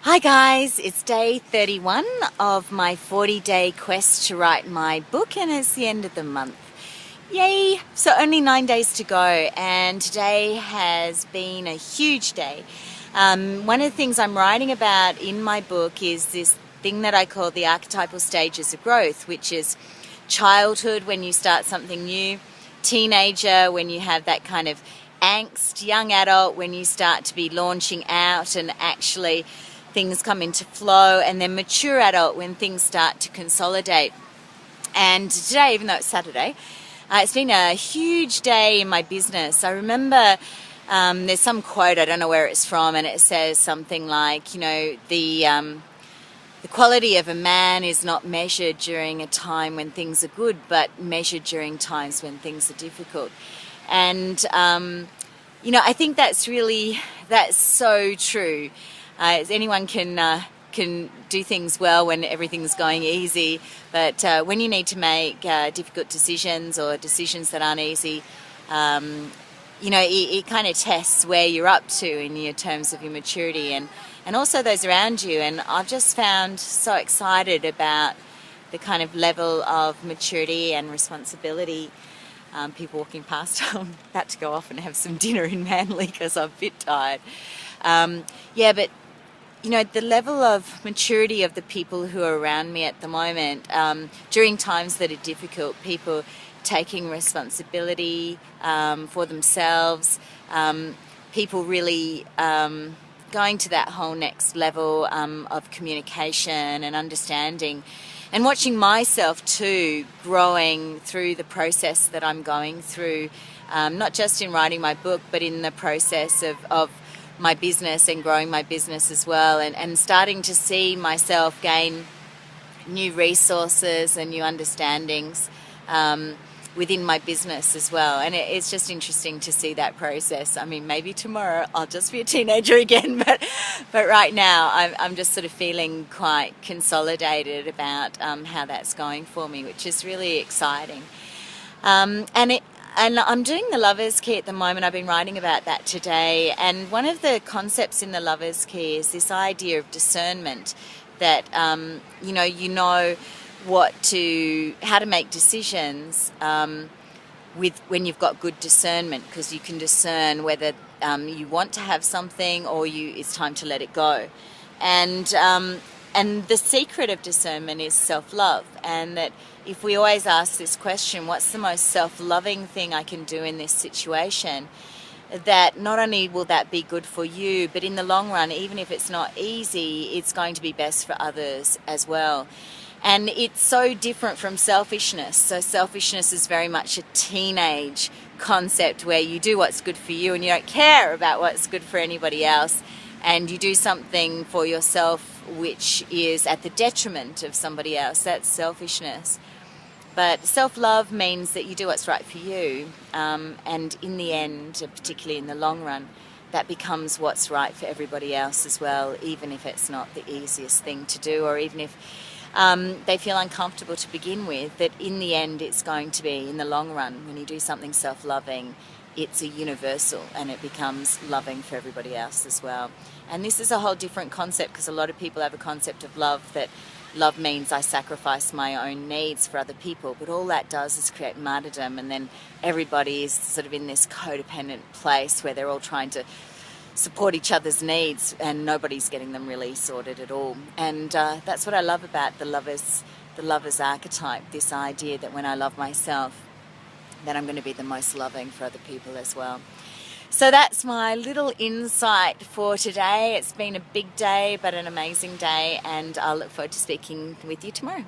Hi guys, it's day 31 of my 40-day quest to write my book, and it's the end of the month. Yay! So only 9 days to go, and today has been a huge day. One of the things I'm writing about in my book is this thing that I call the archetypal stages of growth, which is childhood, when you start something new, teenager, when you have that kind of angst, young adult, when you start to be launching out and actually things come into flow, and then mature adult, when things start to consolidate. And today, even though it's Saturday, it's been a huge day in my business. I remember there's some quote, I don't know where it's from, and it says something like, the quality of a man is not measured during a time when things are good, but measured during times when things are difficult. And I think that's so true. Anyone can do things well when everything's going easy, but when you need to make difficult decisions or decisions that aren't easy, it kind of tests where you're up to in your terms of your maturity and also those around you. And I've just found so excited about the kind of level of maturity and responsibility. People walking past, I'm about to go off and have some dinner in Manly because I'm a bit tired. But the level of maturity of the people who are around me at the moment, during times that are difficult, people taking responsibility for themselves, people really going to that whole next level of communication and understanding, and watching myself too growing through the process that I'm going through, not just in writing my book, but in the process of my business and growing my business as well, and starting to see myself gain new resources and new understandings within my business as well. And it's just interesting to see that process. I mean, maybe tomorrow I'll just be a teenager again, but right now I'm just sort of feeling quite consolidated about how that's going for me, which is really exciting. And I'm doing the Lover's Key at the moment. I've been writing about that today. And one of the concepts in the Lover's Key is this idea of discernment, that, how to make decisions when you've got good discernment, because you can discern whether you want to have something or it's time to let it go. And the secret of discernment is self-love, and that if we always ask this question, what's the most self-loving thing I can do in this situation, that not only will that be good for you, but in the long run, even if it's not easy, it's going to be best for others as well. And it's so different from selfishness. So selfishness is very much a teenage concept where you do what's good for you and you don't care about what's good for anybody else, and you do something for yourself which is at the detriment of somebody else. That's selfishness. But self-love means that you do what's right for you, and in the end, particularly in the long run, that becomes what's right for everybody else as well, even if it's not the easiest thing to do, or even if they feel uncomfortable to begin with, that in the end it's going to be, in the long run, when you do something self-loving, it's a universal and it becomes loving for everybody else as well. And this is a whole different concept, because a lot of people have a concept of love that love means I sacrifice my own needs for other people, but all that does is create martyrdom, and then everybody is sort of in this codependent place where they're all trying to support each other's needs and nobody's getting them really sorted at all. And that's what I love about the lover's archetype, this idea that when I love myself, then I'm going to be the most loving for other people as well. So that's my little insight for today. It's been a big day, but an amazing day, and I'll look forward to speaking with you tomorrow.